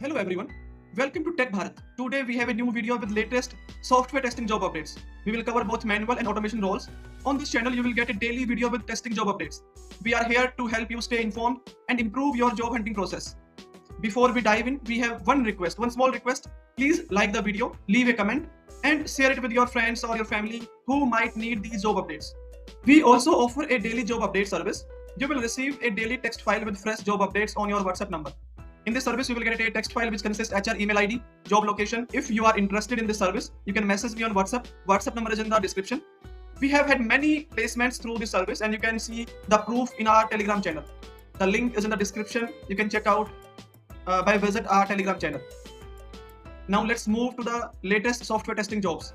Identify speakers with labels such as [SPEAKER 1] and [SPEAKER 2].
[SPEAKER 1] Hello everyone, welcome to Tech Bharat. Today we have a new video with latest software testing job updates. We will cover both manual and automation roles. On this channel you will get a daily video with testing job updates. We are here to help you stay informed and improve your job hunting process. Before we dive in, we have one small request. Please like the video, leave a comment and share it with your friends or your family who might need these job updates. We also offer a daily job update service. You will receive a daily text file with fresh job updates on your WhatsApp number. In this service, you will get a text file which consists HR email ID, job location. If you are interested in this service, you can message me on WhatsApp. WhatsApp number is in the description. We have had many placements through this service and you can see the proof in our Telegram channel. The link is in the description. You can check out by visit our Telegram channel. Now let's move to the latest software testing jobs.